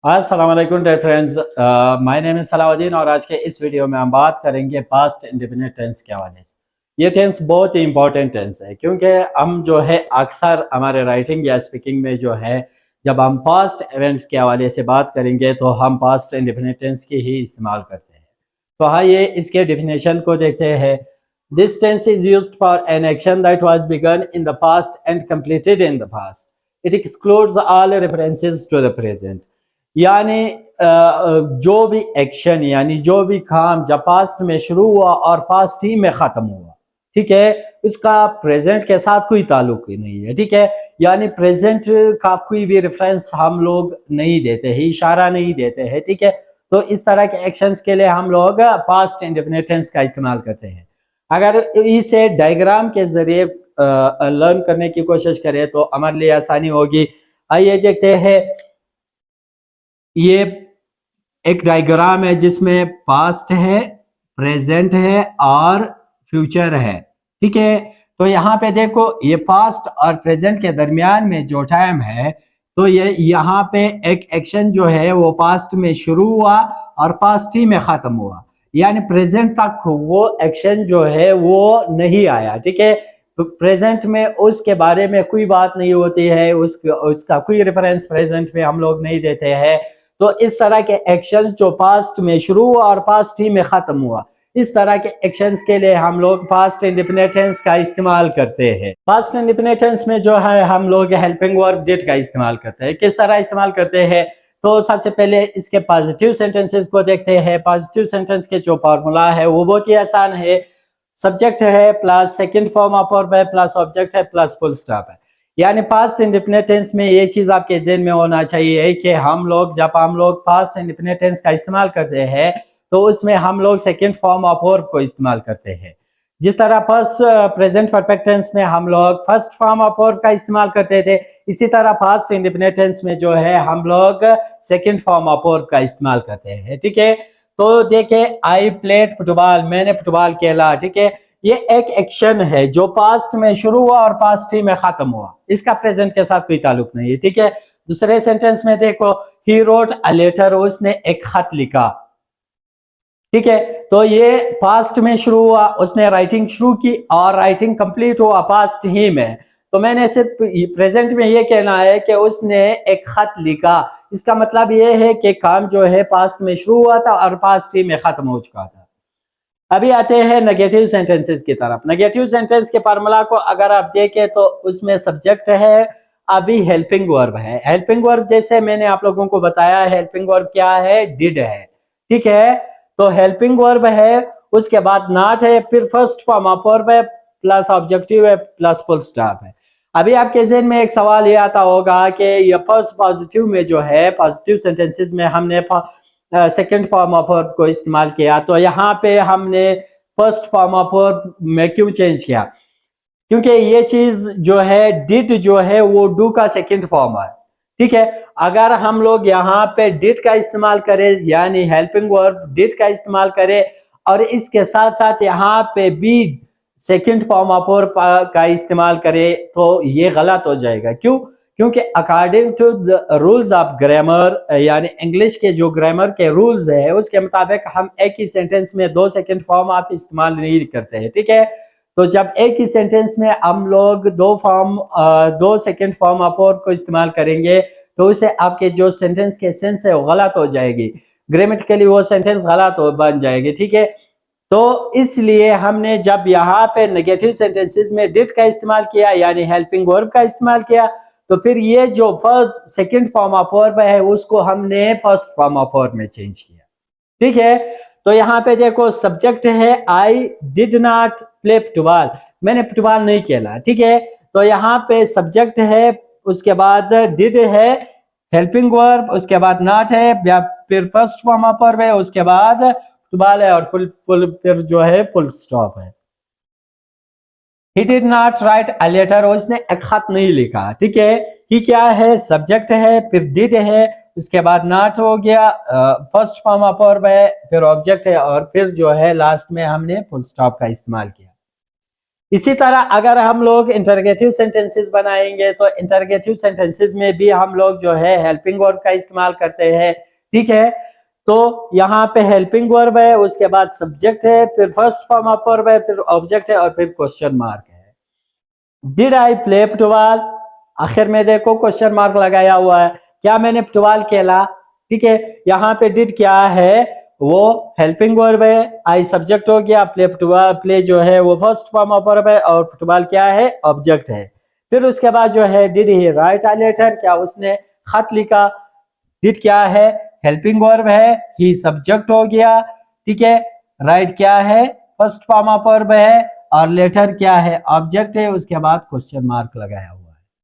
अस्सलाम वालेकुम dear friends, my name is Salauddin और आज के इस वीडियो में हम बात करेंगे पास्ट इंडेफिनिट टेंस के हवाले से। ये टेंस बहुत ही इंपॉर्टेंट टेंस है क्योंकि हम जो है अक्सर हमारे राइटिंग या स्पीकिंग में जो है जब हम पास्ट इवेंट्स के हवाले से बात करेंगे तो हम पास्ट इंडेफिनिट टेंस की ही इस्तेमाल करते हैं। तो हाँ, ये इसके डेफिनेशन को देखते हैं। This tense is used for an action that was begun in the past and completed in the past. It excludes all references to the present. यानी जो भी एक्शन यानी जो भी काम जब पास्ट में शुरू हुआ और पास्ट ही में ख़त्म हुआ, ठीक है, उसका प्रेजेंट के साथ कोई ताल्लुक ही नहीं है। ठीक है, यानी प्रेजेंट का कोई भी रेफरेंस हम लोग नहीं देते हैं, इशारा नहीं देते हैं। ठीक है, तो इस तरह के एक्शंस के लिए हम लोग पास्ट इंडेफिनिट टेंस का इस्तेमाल करते हैं। अगर इसे डायग्राम के जरिए लर्न करने की कोशिश करें तो हमारे लिए आसानी होगी। आइए देखते हैं। ये एक डायग्राम है जिसमें पास्ट है, प्रेजेंट है और फ्यूचर है। ठीक है, तो यहाँ पे देखो, ये पास्ट और प्रेजेंट के दरमियान में जो टाइम है, तो ये यहाँ पे एक एक्शन जो है वो पास्ट में शुरू हुआ और पास्ट ही में खत्म हुआ, यानी प्रेजेंट तक वो एक्शन जो है वो नहीं आया। ठीक है, तो प्रेजेंट में उसके बारे में कोई बात नहीं होती है, उसका कोई रेफरेंस प्रेजेंट में हम लोग नहीं देते हैं। तो इस तरह के एक्शन जो पास्ट में शुरू हुआ और पास्ट ही में खत्म हुआ, इस तरह के एक्शंस के लिए हम लोग पास्ट इंडेफिनिट टेंस का इस्तेमाल करते हैं। पास्ट इंडेफिनिट टेंस में जो है हम लोग हेल्पिंग वर्ब डिड का इस्तेमाल करते हैं। किस तरह इस्तेमाल करते हैं, तो सबसे पहले इसके पॉजिटिव सेंटेंसेस को देखते हैं। पॉजिटिव सेंटेंस के जो फॉर्मूला है वो बहुत ही आसान है। सब्जेक्ट है plus second form of verb है प्लस ऑब्जेक्ट है प्लस फुल स्टॉप है। यानी पास्ट इंडेफिनिट टेंस में ये चीज आपके ज़हन में होना चाहिए कि जब हम लोग पास्ट इंडेफिनिट टेंस का इस्तेमाल करते हैं तो उसमें हम लोग सेकंड फॉर्म ऑफ वर्ब को इस्तेमाल करते हैं। जिस तरह फर्स्ट प्रेजेंट परफेक्ट टेंस में हम लोग फर्स्ट फॉर्म ऑफ वर्ब का इस्तेमाल करते थे, इसी तरह पास्ट इंडेफिनिट टेंस में जो है हम लोग सेकंड फॉर्म ऑफ वर्ब का इस्तेमाल करते हैं। ठीक है, तो देखे, आई प्लेड फुटबॉल, मैंने फुटबॉल खेला। ठीक है, ये एक एक्शन है जो पास्ट में शुरू हुआ और पास्ट ही में खत्म हुआ, इसका प्रेजेंट के साथ कोई ताल्लुक नहीं है। ठीक है, दूसरे सेंटेंस में देखो, ही रोट अ लेटर, उसने एक खत लिखा। ठीक है, तो ये पास्ट में शुरू हुआ, उसने राइटिंग शुरू की और राइटिंग कंप्लीट हुआ पास्ट ही में। तो मैंने सिर्फ प्रेजेंट में ये कहना है कि उसने एक खत लिखा। इसका मतलब ये है कि काम जो है पास्ट में शुरू हुआ था और पास्ट ही में खत्म हो चुका था। अभी आते हैं नेगेटिव सेंटेंसेस की तरफ। नेगेटिव सेंटेंस के फार्मूला को अगर आप देखें तो उसमें सब्जेक्ट है, अभी हेल्पिंग वर्ब है। हेल्पिंग वर्ब जैसे मैंने आप लोगों को बताया, हेल्पिंग वर्ब क्या है, डिड है। ठीक है, तो हेल्पिंग वर्ब है, उसके बाद नॉट है, फिर फर्स्ट फॉर्म ऑफ वर्ब है प्लस ऑब्जेक्टिव है प्लस फुल स्टॉप है। अभी आपके ज़हन में एक सवाल ये आता होगा कि ये फर्स्ट पॉजिटिव में जो है, पॉजिटिव सेंटेंसेस में हमने सेकेंड फॉर्म ऑफ वर्ब को इस्तेमाल किया, तो यहाँ पे हमने फर्स्ट फॉर्म ऑफ वर्ब में क्यों चेंज किया, क्योंकि ये चीज जो है डिड जो है वो डू का सेकेंड फॉर्म है। ठीक है, अगर हम लोग यहाँ पे डिड का इस्तेमाल करें, यानी हेल्पिंग वर्ब डिड का इस्तेमाल करें और इसके साथ साथ यहाँ पे भी सेकेंड फॉर्म ऑफ वर्ब का इस्तेमाल करें, तो ये गलत हो जाएगा। क्यों, क्योंकि according to the rules of grammar, यानी इंग्लिश के जो ग्रामर के रूल्स है उसके मुताबिक हम एक ही सेंटेंस में दो सेकेंड फॉर्म आप इस्तेमाल नहीं करते हैं। ठीक है, तो जब एक ही सेंटेंस में हम लोग दो सेकेंड फॉर्म ऑफ वर्ब को इस्तेमाल करेंगे तो उसे आपके जो सेंटेंस के सेंस है वो गलत हो जाएगी, ग्रामेटिकली वो सेंटेंस गलत हो बन जाएगी। ठीक है, तो इसलिए हमने जब यहाँ पे नेगेटिव सेंटेंसेस में डिड का इस्तेमाल किया यानी हेल्पिंग वर्ब का इस्तेमाल किया, तो फिर ये जो first second form of verb है उसको हमने फर्स्ट फॉर्म ऑफ वर्ब में चेंज किया। ठीक है, तो यहाँ पे देखो, सब्जेक्ट है I did not play football, मैंने फुटबॉल नहीं खेला। ठीक है, तो यहाँ पे सब्जेक्ट है, उसके बाद डिड है, हेल्पिंग वर्ब, उसके बाद नॉट है, या फिर फर्स्ट फॉर्म ऑफ वर्ब है, उसके बाद फुटबॉल है और फिर जो है फुल स्टॉप है। He did not write a letter, उसने एक खत नहीं लिखा। ठीक है, ही क्या है, सब्जेक्ट है, फिर डिड है, उसके बाद नॉट हो गया, फर्स्ट फॉर्म ऑफ वर्ब है, फिर ऑब्जेक्ट है और फिर जो है लास्ट में हमने फुल स्टॉप का इस्तेमाल किया। इसी तरह अगर हम लोग इंटरगेटिव सेंटेंसेस बनाएंगे तो इंटरगेटिव सेंटेंसेस में भी हम लोग जो है हेल्पिंग वर्ब का इस्तेमाल करते हैं, ठीक है। तो यहाँ पे हेल्पिंग वर्ब है, उसके बाद सब्जेक्ट है, फिर फर्स्ट फॉर्म ऑफ वर्ब है, फिर ऑब्जेक्ट है और फिर क्वेश्चन मार्क है। डिड आई प्ले फुटबॉल, आखिर में देखो क्वेश्चन मार्क लगाया हुआ है, क्या मैंने फुटबॉल खेला, ठीक है। यहाँ पे डिड क्या है, वो हेल्पिंग वर्ब है, आई सब्जेक्ट हो गया, प्ले फुटबॉल, प्ले जो है वो फर्स्ट फॉर्म ऑफ वर्ब है और फुटबॉल क्या है, ऑब्जेक्ट है। फिर उसके बाद जो है did he write a letter, क्या उसने खत लिखा, डिड क्या है, हेल्पिंग वर्ब है, ही सब्जेक्ट हो गया, ठीक है। राइट क्या है, फर्स्ट फॉर्म ऑफ वर्ब है और लेटर क्या है, ऑब्जेक्ट है, उसके बाद क्वेश्चन मार्क लगाया हुआ।